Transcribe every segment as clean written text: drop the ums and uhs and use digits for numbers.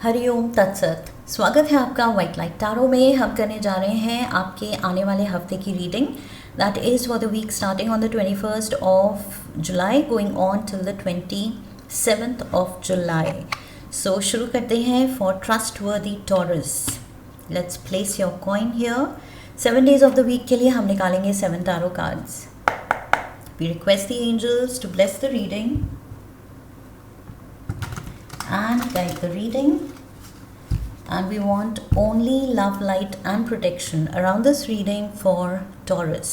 हरिओम तत्सत। स्वागत है आपका वाइट लाइट टैरो में। हम करने जा रहे हैं आपके आने वाले हफ्ते की reading, that is for the week starting on the 21st of July going on till the 27th of July. So शुरू करते हैं। For trustworthy Taurus, let's place your coin here. 7 days of the week के लिए हम निकालेंगे 7 tarot cards. We request the angels to bless the reading and guide the reading, and we want only love, light and protection around this reading for Taurus.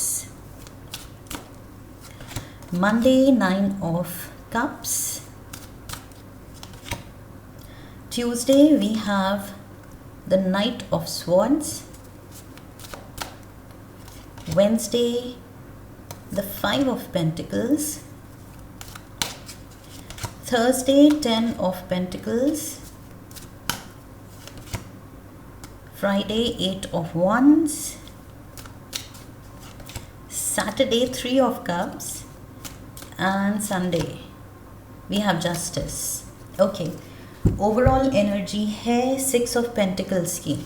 Monday, 9 of Cups. Tuesday we have the Knight of Swords. Wednesday the 5 of Pentacles. Thursday 10 of Pentacles. Friday 8 of Wands. Saturday 3 of Cups. And Sunday we have Justice. Okay, overall energy है 6 of Pentacles की।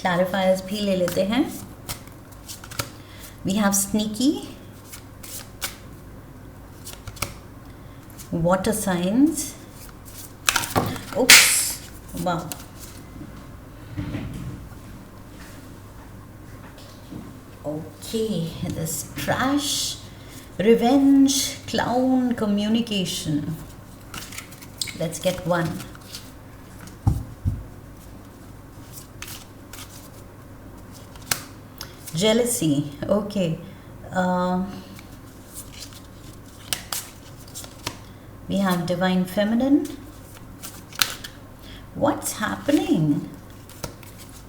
क्लैरिफायर्स भी ले लेते हैं। We have sneaky, water science, oops, वाह, okay, this trash, revenge, clown, communication. Let's get one. Jealousy, okay. We have Divine Feminine. What's happening?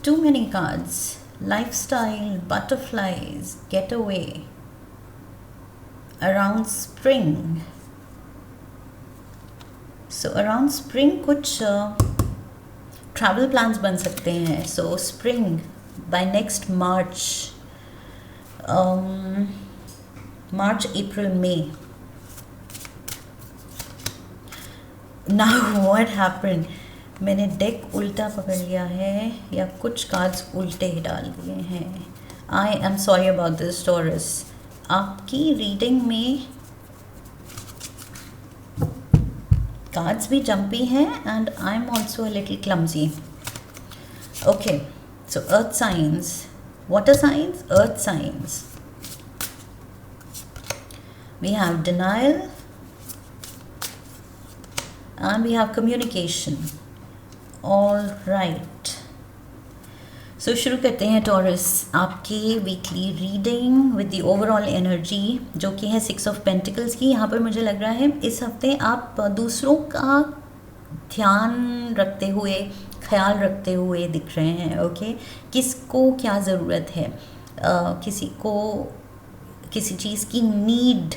Too many cards. Lifestyle, butterflies, getaway. Around spring. So around spring कुछ travel plans बन सकते हैं. So spring by next March. March, April, May. Now what happened? मैंने deck उल्टा पकड़ लिया है या कुछ कार्ड्स उल्टे ही डाल दिए हैं। I am sorry about this taurus. आपकी रीडिंग में कार्ड्स भी जंपी हैं and I am also a little clumsy. Okay, so earth signs, water signs, earth signs. We have denial and we have communication. All right. So शुरू करते हैं taurus आपकी weekly reading with the overall energy जो कि है 6 of pentacles की। यहाँ पर मुझे लग रहा है इस हफ्ते आप दूसरों का ध्यान रखते हुए, ख्याल रखते हुए दिख रहे हैं। ओके, किसको क्या ज़रूरत है, किसी को किसी चीज़ की नीड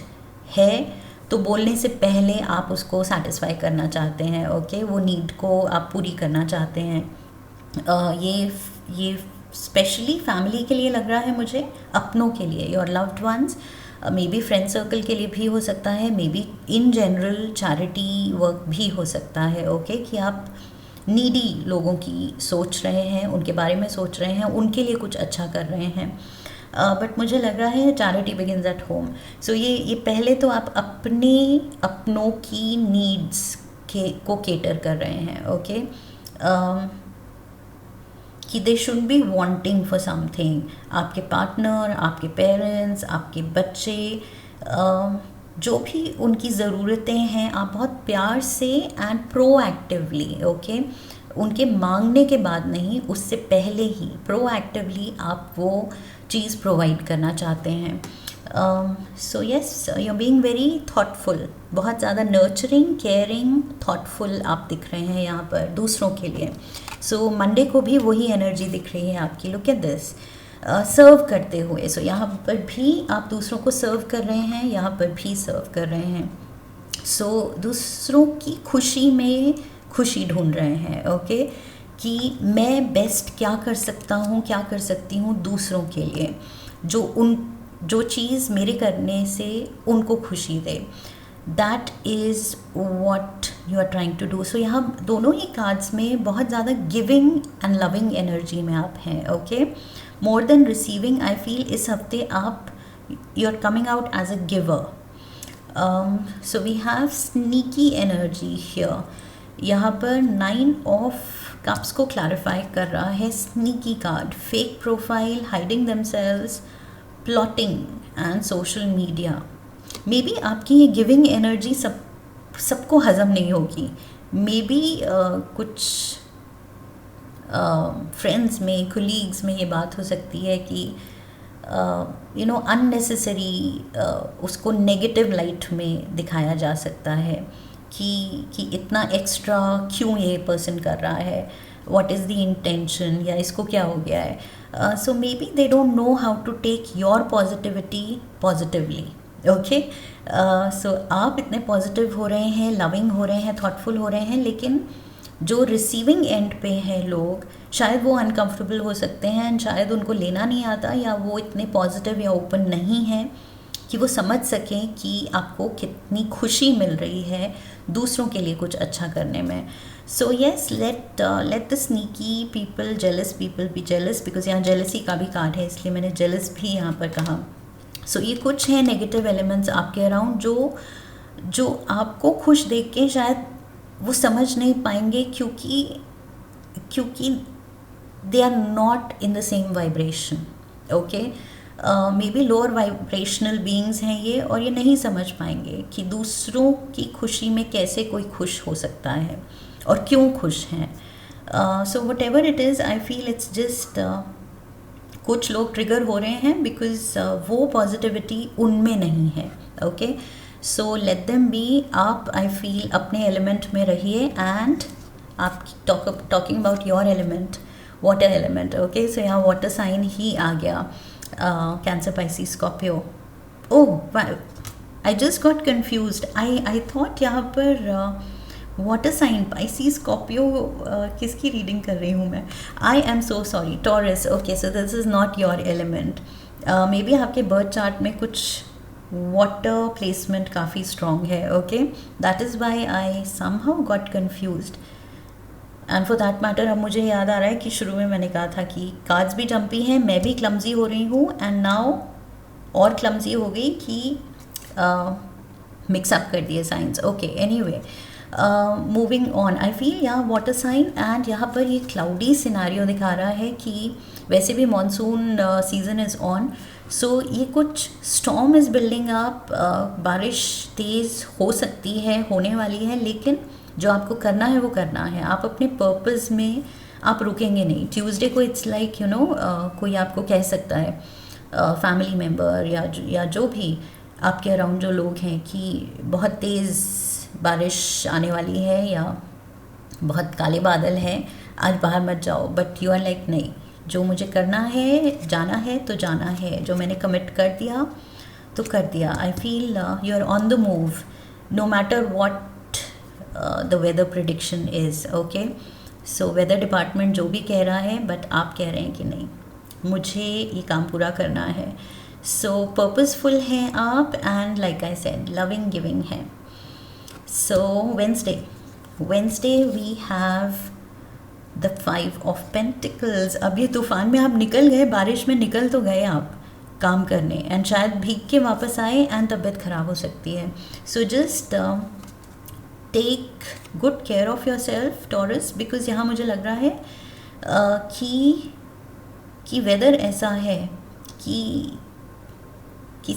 है तो बोलने से पहले आप उसको सेटिस्फाई करना चाहते हैं। ओके, वो नीड को आप पूरी करना चाहते हैं। ये स्पेशली फैमिली के लिए लग रहा है मुझे, अपनों के लिए, your loved ones, may be friend circle के लिए भी हो सकता है, may be in general charity work भी हो सकता है। ओके, कि आप नीडी लोगों की सोच रहे हैं, उनके बारे में सोच रहे हैं, उनके लिए कुछ अच्छा कर रहे हैं। बट मुझे लग रहा है चैरिटी बिगिंस एट होम। सो ये पहले तो आप अपनों की नीड्स को केटर कर रहे हैं। ओके, कि they should be wanting for something. आपके पार्टनर, आपके पेरेंट्स, आपके बच्चे, जो भी उनकी ज़रूरतें हैं, आप बहुत प्यार से एंड प्रोएक्टिवली, ओके, उनके मांगने के बाद नहीं, उससे पहले ही प्रोएक्टिवली आप वो चीज़ प्रोवाइड करना चाहते हैं। So yes, you being very thoughtful, बहुत ज़्यादा नर्चरिंग, केयरिंग, थॉटफुल आप दिख रहे हैं यहाँ पर दूसरों के लिए। सो मंडे को भी वही एनर्जी दिख रही है आपकी। लुक एट दिस, सर्व करते हुए। सो यहाँ पर भी आप दूसरों को सर्व कर रहे हैं, यहाँ पर भी सर्व कर रहे हैं। सो दूसरों की खुशी में खुशी ढूंढ रहे हैं, ओके, कि मैं बेस्ट क्या कर सकता हूँ, क्या कर सकती हूँ दूसरों के लिए, जो चीज़ मेरे करने से उनको खुशी दे। That is what you are trying to do. So यहाँ दोनों ही कार्ड्स में बहुत ज़्यादा गिविंग एंड लविंग एनर्जी में आप हैं, okay. More than receiving, I feel इस हफ्ते आप you are coming out as a giver. So we have sneaky energy here. यहाँ पर 9 ऑफ कप्स को क्लैरिफाई कर रहा है sneaky card, fake profile, hiding themselves, plotting and social media. May be आपकी ये गिविंग एनर्जी सबको हजम नहीं होगी। मे बी कुछ फ्रेंड्स में, कोलीग्स में ये बात हो सकती है कि अननेसेसरी उसको नेगेटिव लाइट में दिखाया जा सकता है कि इतना एक्स्ट्रा क्यों ये पर्सन कर रहा है, व्हाट इज़ द इंटेंशन, या इसको क्या हो गया है। So maybe they don't know how to take your positivity positively, okay. So आप इतने पॉजिटिव हो रहे हैं, लविंग हो रहे हैं, थॉटफुल हो रहे हैं, लेकिन जो रिसीविंग एंड पे है लोग, शायद वो अनकंफर्टेबल हो सकते हैं, शायद उनको लेना नहीं आता, या वो इतने पॉजिटिव या ओपन नहीं हैं कि वो समझ सकें कि आपको कितनी खुशी मिल रही है दूसरों के लिए कुछ अच्छा करने में। So yes, let the sneaky people, jealous people be jealous, because यहाँ जेलसी का भी कार्ड है, इसलिए मैंने जेलस भी यहाँ पर कहा। सो ये कुछ है नेगेटिव एलिमेंट्स आपके अराउंड जो आपको खुश देख के शायद वो समझ नहीं पाएंगे, क्योंकि they are not in the same vibration, okay. Maybe lower vibrational beings हैं ये, और ये नहीं समझ पाएंगे कि दूसरों की खुशी में कैसे कोई खुश हो सकता है और क्यों खुश हैं। सो whatever it is, I feel it's just कुछ लोग ट्रिगर हो रहे हैं बिकॉज वो पॉजिटिविटी उनमें नहीं है, okay. So let them be. आप, आई फील, अपने एलिमेंट में रहिए, एंड आप talking about your element, water element, okay. So यहाँ वाटर साइन ही आ गया, Cancer, Pisces, Scorpio. Oh, I just got confused, I thought यहाँ पर वाटर साइन, पाइसिस, स्कॉर्पियो, किसकी रीडिंग कर रही हूँ मैं? I am so sorry, Taurus, okay. So this is not your element. Maybe आपके बर्थ चार्ट में कुछ वाटर प्लेसमेंट काफ़ी स्ट्रॉन्ग है, okay. That is why I somehow got confused. And for that matter, अब मुझे याद आ रहा है कि शुरू में मैंने कहा था कि कार्ड्स भी जंपी हैं, मैं भी क्लमजी हो रही हूँ, एंड नाउ और क्लमजी हो गई कि मिक्सअप कर दिए science, okay. Anyway, moving on, I feel यहाँ वाटर साइन, एंड यहाँ पर ये क्लाउडी सिनारियो दिखा रहा है कि वैसे भी मानसून सीजन इज़ ऑन, सो ये कुछ स्टॉर्म इज़ बिल्डिंग अप, बारिश तेज़ हो सकती है, होने वाली है, लेकिन जो आपको करना है वो करना है। आप अपने पर्पस में आप रुकेंगे नहीं। ट्यूसडे को इट्स लाइक कोई आपको कह सकता है, फैमिली मेम्बर या जो भी आपके अराउंड जो लोग हैं, कि बहुत तेज़ बारिश आने वाली है या बहुत काले बादल हैं, आज बाहर मत जाओ। बट यू आर लाइक, नहीं, जो मुझे करना है, जाना है तो जाना है, जो मैंने कमिट कर दिया तो कर दिया। I feel you are on the move, no matter what the weather prediction is, okay. So weather department जो भी कह रहा है, बट आप कह रहे हैं कि नहीं, मुझे ये काम पूरा करना है। सो पर्पसफुल हैं आप, and like I said, loving giving है। So Wednesday we have the 5 of pentacles. अब ये तूफान में आप निकल गए, बारिश में निकल तो गए आप काम करने, एंड शायद भीग के वापस आए, एंड तबीयत ख़राब हो सकती है। So just take good care of yourself, Taurus, because यहाँ मुझे लग रहा है कि वेदर ऐसा है कि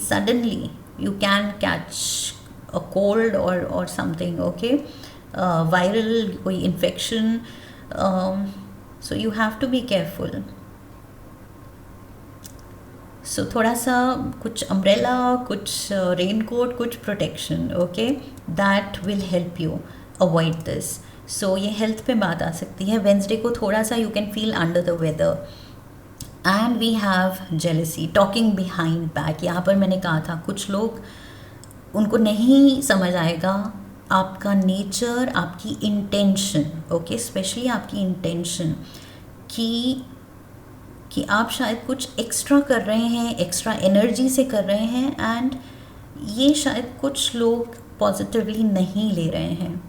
suddenly you can catch a cold और समथिंग, ओके, वायरल कोई infection, so you have to be careful. So थोड़ा सा कुछ अम्ब्रेला, कुछ रेनकोट, कुछ protection, okay, that will help you avoid this. So ये हेल्थ पे बात आ सकती है। वेंसडे को थोड़ा सा you can feel under the weather, and we have jealousy, talking behind back. यहाँ पर मैंने कहा था कुछ लोग, उनको नहीं समझ आएगा आपका नेचर, आपकी इंटेंशन, ओके, स्पेशली आपकी इंटेंशन कि आप शायद कुछ एक्स्ट्रा कर रहे हैं, एक्स्ट्रा एनर्जी से कर रहे हैं, एंड ये शायद कुछ लोग पॉजिटिवली नहीं ले रहे हैं.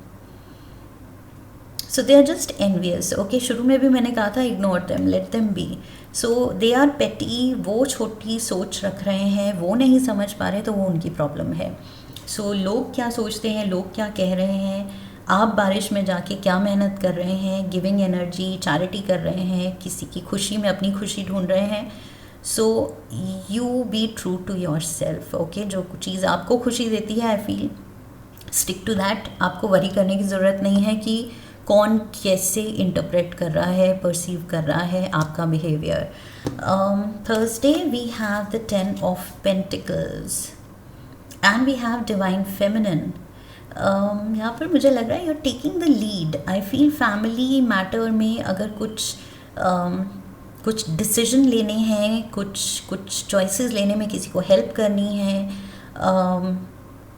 So they are just envious. Okay, शुरू में भी मैंने कहा था ignore them, let them be. So they are petty, वो छोटी सोच रख रहे हैं, वो नहीं समझ पा रहे, तो वो उनकी प्रॉब्लम है. सो लोग क्या सोचते हैं, लोग क्या कह रहे हैं, आप बारिश में जाके क्या मेहनत कर रहे हैं, गिविंग एनर्जी, चैरिटी कर रहे हैं, किसी की खुशी में अपनी खुशी ढूंढ रहे हैं. So you be true to yourself. Okay, जो चीज़ आपको खुशी देती है, I feel stick to that. आपको वरी करने की ज़रूरत नहीं है कि कौन कैसे इंटरप्रेट कर रहा है, परसीव कर रहा है आपका behaviour. Thursday we have the 10 of pentacles and we have divine feminine. यहाँ पर मुझे लग रहा है you are taking the lead. I feel family matter में अगर कुछ डिसीजन लेने हैं, कुछ चॉइसेस लेने में किसी को हेल्प करनी है,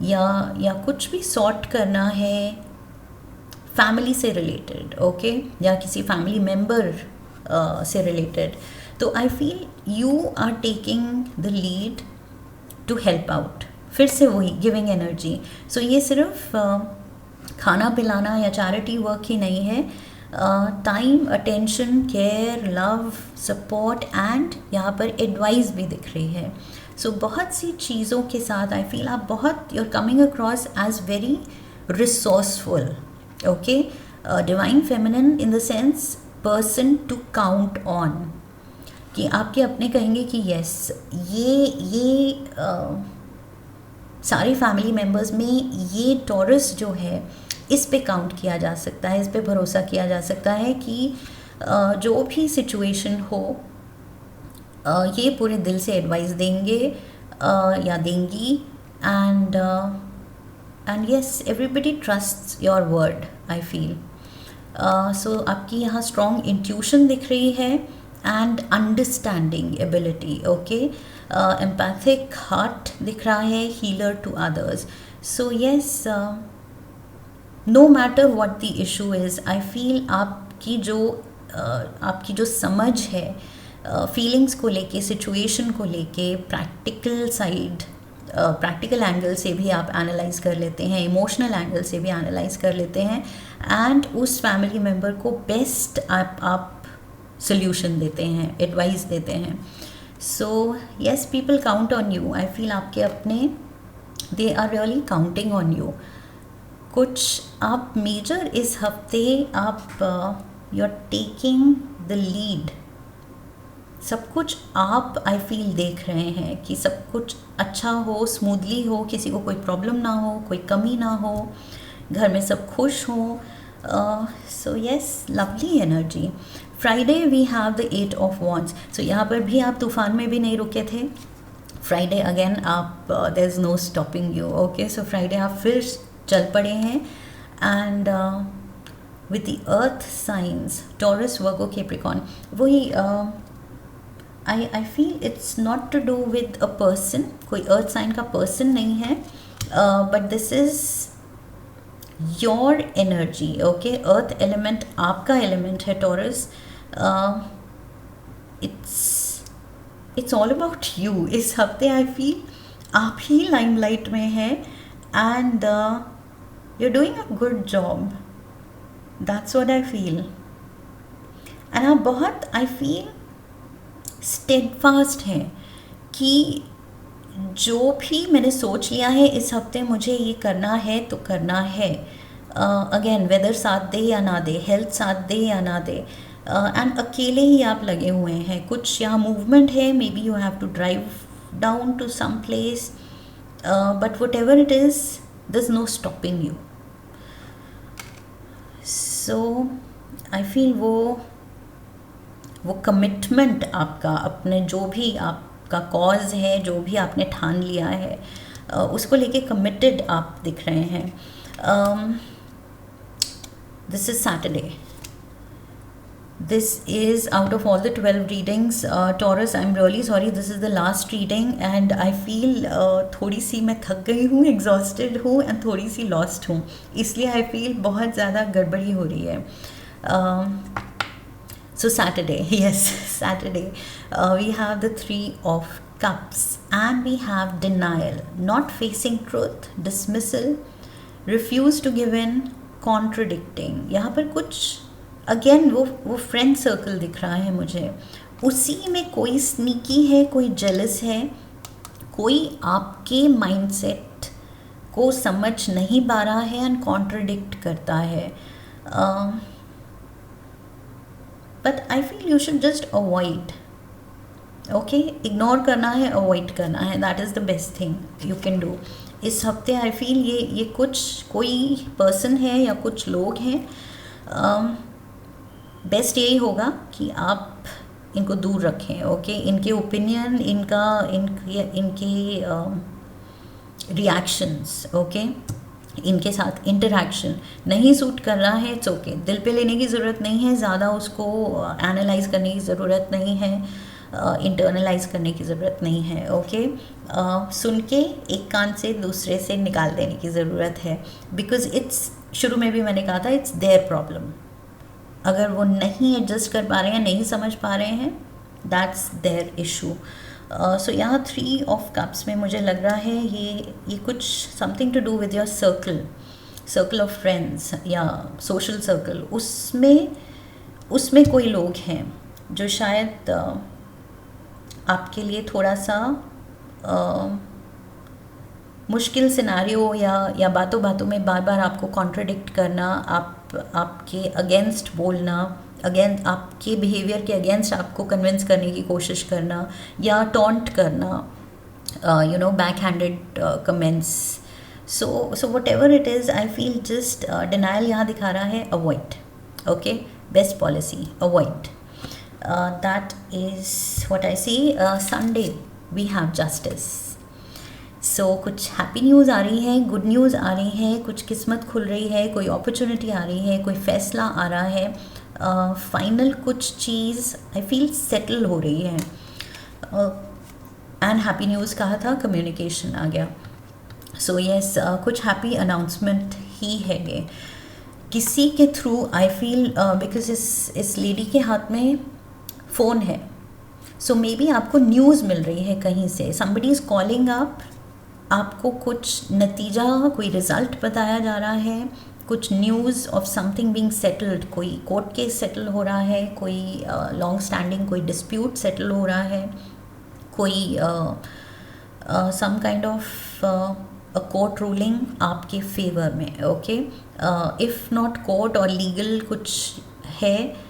या कुछ भी सॉर्ट करना है फैमिली से रिलेटेड, ओके, या किसी फैमिली मेम्बर से रिलेटेड, तो I feel you are taking the lead to help out. फिर से वही गिविंग एनर्जी. सो ये सिर्फ खाना पिलाना या चैरिटी वर्क ही नहीं है. Time, attention, care, love, support and यहाँ पर एडवाइस भी दिख रही है. सो बहुत सी चीज़ों के साथ आई फील आप बहुत, you are coming across as very resourceful. Okay, divine feminine in the sense person to count on, कि आपके अपने कहेंगे कि यस, ये सारे फैमिली मेम्बर्स में ये टॉरस जो है, इस पे काउंट किया जा सकता है, इस पे भरोसा किया जा सकता है कि जो भी सिचुएशन हो, ये पूरे दिल से एडवाइस देंगे या देंगी. And yes, everybody trusts your word, I feel. So आपकी यहाँ स्ट्रॉन्ग इंट्यूशन दिख रही है and understanding ability. Okay, empathic heart दिख रहा है, healer to others. So yes, no matter what the issue is, I feel आपकी जो समझ है फीलिंग्स को लेके, सिचुएशन को लेके, प्रैक्टिकल साइड, प्रैक्टिकल एंगल से भी आप एनालाइज कर लेते हैं, इमोशनल एंगल से भी एनालाइज कर लेते हैं, एंड उस फैमिली मेम्बर को बेस्ट आप सोल्यूशन देते हैं, एडवाइस देते हैं. So yes, people count on you. I feel आपके अपने, they are really counting on you. कुछ आप मेजर इस हफ्ते आप you are taking the lead. सब कुछ आप आई फील देख रहे हैं कि सब कुछ अच्छा हो, स्मूथली हो, किसी को कोई प्रॉब्लम ना हो, कोई कमी ना हो, घर में सब खुश हो. So yes, lovely energy. Friday we have the 8 of wands. So यहाँ पर भी आप तूफान में भी नहीं रुके थे. फ्राइडे अगेन आप, there is no stopping you. Okay, so Friday आप फिर चल पड़े हैं. And with the earth signs, Taurus, Virgo, Capricorn, वही I feel it's not to do with a person. कोई अर्थ साइन का पर्सन नहीं है, but this is your energy. Okay, earth element आपका एलिमेंट है, Taurus. It's all about you. इस हफ्ते I feel आप ही लाइमलाइट में हैं, and you are doing a good job. That's what I feel. And आप बहुत, आई फील, स्टेडफास्ट हैं कि जो भी मैंने सोच लिया है इस हफ्ते मुझे ये करना है तो करना है. अगेन, वेदर साथ दे या ना दे, हेल्थ साथ दे या ना दे, एंड अकेले ही आप लगे हुए हैं. कुछ यहाँ मूवमेंट है, may be you have to drive down to some place, but whatever it is, there is no stopping you. So I feel वो कमिटमेंट आपका, अपने जो भी आपका कॉज है, जो भी आपने ठान लिया है, उसको लेके कमिटेड आप दिख रहे हैं. This is Saturday. This is out of all the 12 readings, Taurus, I'm really sorry, this is the last reading and I feel थोड़ी सी मैं थक गई हूँ, exhausted हूँ and थोड़ी सी lost हूँ, इसलिए I feel बहुत ज़्यादा गड़बड़ी हो रही है. So Saturday, yes, Saturday, we have the 3 of Cups and we have denial, not facing truth, dismissal, refuse to give in, contradicting. यहाँ पर कुछ अगेन वो फ्रेंड सर्कल दिख रहा है मुझे, उसी में कोई स्नीकी है, कोई जेलस है, कोई आपके माइंडसेट को समझ नहीं पा रहा है एंड कॉन्ट्रडिक्ट करता है. But I feel you should just avoid. Okay, ignore करना है, अवॉइड करना है, that is the best thing you can do. इस हफ्ते आई फील ये कुछ कोई पर्सन है या कुछ लोग हैं, बेस्ट यही होगा कि आप इनको दूर रखें. ओके, इनके ओपिनियन, इनके रिएक्शंस, ओके, इनके साथ इंटरैक्शन नहीं सूट कर रहा है, इट्स ओके. दिल पे लेने की ज़रूरत नहीं है, ज़्यादा उसको एनालाइज करने की ज़रूरत नहीं है, इंटरनलाइज करने की ज़रूरत नहीं है. ओके, सुन के एक कान से दूसरे से निकाल देने की ज़रूरत है, बिकॉज इट्स, शुरू में भी मैंने कहा था, इट्स देयर प्रॉब्लम. अगर वो नहीं एडजस्ट कर पा रहे हैं, नहीं समझ पा रहे हैं, दैट्स देयर इशू. सो यहाँ 3 ऑफ कप्स में मुझे लग रहा है ये कुछ something to do with your circle of friends या सोशल सर्कल. उसमें कोई लोग हैं जो शायद आपके लिए थोड़ा सा मुश्किल सिनारियो या बातों बातों में बार बार आपको कॉन्ट्रडिक्ट करना, आपके अगेंस्ट बोलना, आपके बिहेवियर के अगेंस्ट आपको कन्विंस करने की कोशिश करना या टॉन्ट करना, back handed comments. So whatever it is, I feel just denial यहाँ दिखा रहा है, avoid. Okay, best policy, avoid. That is what I see. Sunday we have justice. So कुछ हैप्पी न्यूज़ आ रही है, गुड न्यूज़ आ रही है, कुछ किस्मत खुल रही है, कोई अपॉर्चुनिटी आ रही है, कोई फैसला आ रहा है, फाइनल कुछ चीज़ आई फील सेटल हो रही है. एंड हैप्पी न्यूज़ कहा था, कम्युनिकेशन आ गया. सो येस, कुछ हैप्पी अनाउंसमेंट ही है ये किसी के थ्रू. आई फील बिकॉज इस लेडी के हाथ में फ़ोन है, सो मे बी आपको न्यूज़ मिल रही है कहीं से, समबडी इज़ कॉलिंग अप, आपको कुछ नतीजा, कोई रिज़ल्ट बताया जा रहा है, कुछ news of something being settled, कोई कोर्ट केस सेटल हो रहा है, कोई लॉन्ग स्टैंडिंग कोई डिस्प्यूट सेटल हो रहा है, कोई some kind of a court ruling आपके फेवर में. ओके, इफ़ नॉट कोर्ट और लीगल कुछ है,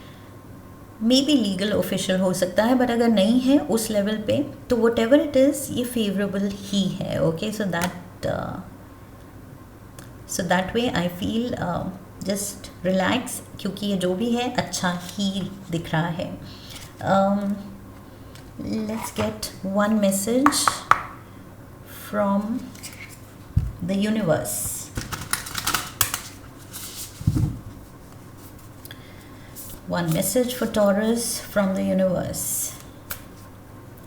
मे बी लीगल ऑफिशियल हो सकता है, बट अगर नहीं है उस लेवल पे, तो वट एवर इट इज़, ये फेवरेबल ही है. Okay, so that way I feel just relax, क्योंकि ये जो भी है अच्छा ही दिख रहा है. Let's get one message from the universe. One message for Taurus from the universe.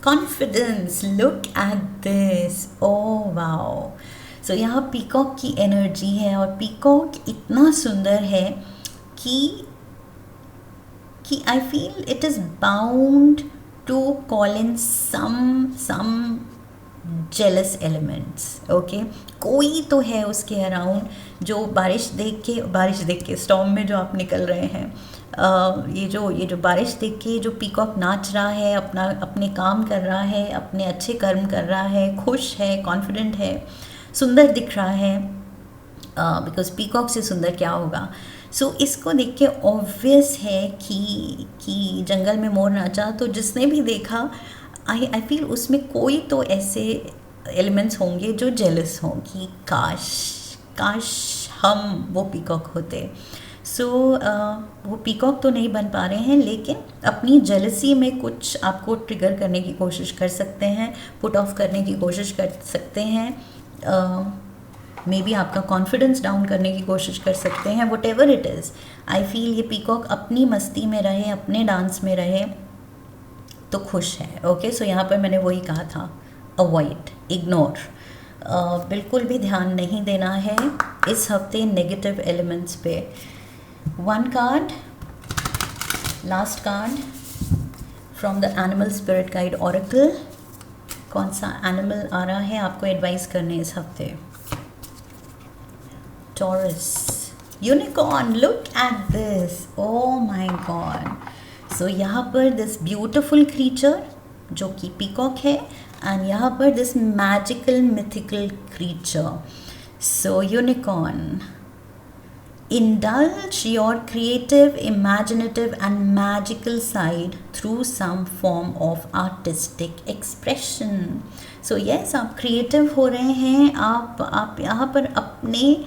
Confidence. Look at this. Oh wow. So यहाँ पीकॉक की एनर्जी है और पीकॉक इतना सुंदर है कि I feel it is bound to call in some jealous elements. Okay, कोई तो है उसके अराउंड जो बारिश देख के स्टॉर्म में जो आप निकल रहे हैं, ये जो बारिश देख के जो पीकॉक नाच रहा है, अपने काम कर रहा है, अपने अच्छे कर्म कर रहा है, खुश है, कॉन्फिडेंट है, सुंदर दिख रहा है, बिकॉज पीकॉक से सुंदर क्या होगा. सो इसको देख के ऑब्वियस है कि जंगल में मोर नाचा, तो जिसने भी देखा आई फील उसमें कोई तो ऐसे एलिमेंट्स होंगे जो जेलस हों कि काश हम वो पीकॉक होते. सो वो पीकॉक तो नहीं बन पा रहे हैं, लेकिन अपनी जेलसी में कुछ आपको ट्रिगर करने की कोशिश कर सकते हैं, पुट ऑफ करने की कोशिश कर सकते हैं. मे बी आपका कॉन्फिडेंस डाउन करने की कोशिश कर सकते हैं, what ever it is. I feel ये पीकॉक अपनी मस्ती में रहे, अपने डांस में रहे तो खुश है। ओके, सो यहाँ पर मैंने वही कहा था, अवॉइड, इग्नोर, बिल्कुल भी ध्यान नहीं देना है इस हफ्ते नेगेटिव एलिमेंट्स पे। One card, last card from the animal spirit guide oracle. कौन सा एनिमल आ रहा है आपको एडवाइस करने इस हफ्ते? Taurus, unicorn, look at this, oh my God. So यहाँ पर दिस ब्यूटिफुल क्रीचर जो कि पीकॉक है, एंड यहाँ पर this magical mythical creature. So unicorn, indulge your creative, imaginative and magical side through some form of artistic expression. So yes, आप creative हो रहे हैं, आप यहाँ पर अपने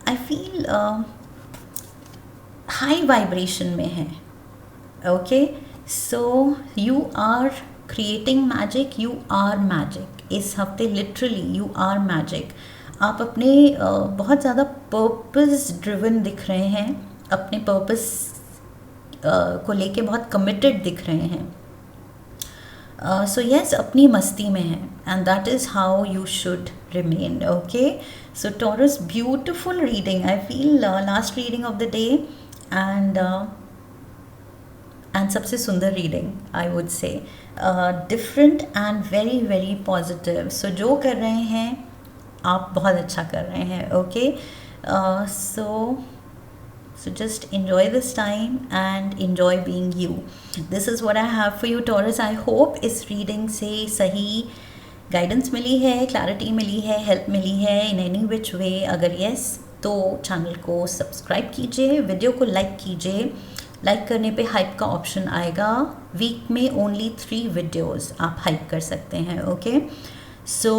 I feel high vibration में हैं. Okay, so you are creating magic, you are magic. इस हफ्ते literally you are magic. आप अपने बहुत ज़्यादा पर्पस ड्रिवन दिख रहे हैं, अपने पर्पस को लेके बहुत कमिटेड दिख रहे हैं। सो यस, अपनी मस्ती में है, and that is how you should remain. Okay, so Taurus, beautiful reading, I feel last reading of the day, and सबसे सुंदर reading I would say, different and very very positive. So जो कर रहे हैं आप बहुत अच्छा कर रहे हैं। Okay, so just enjoy this time and enjoy being you. This is what I have for you, Taurus. I hope इस रीडिंग से सही गाइडेंस मिली है, क्लैरिटी मिली है, हेल्प मिली है इन एनी विच वे। अगर यस तो चैनल को सब्सक्राइब कीजिए, वीडियो को लाइक कीजिए। लाइक करने पे हाइप का ऑप्शन आएगा, वीक में ओनली 3 वीडियोज़ आप हाइप कर सकते हैं। ओके, सो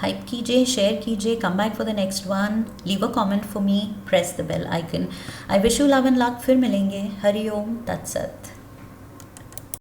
हाइप कीजिए, शेयर कीजिए, come back for the next one, leave a comment for me, press the bell icon. I wish you love and luck. फिर मिलेंगे। हरि ओम तत्सत।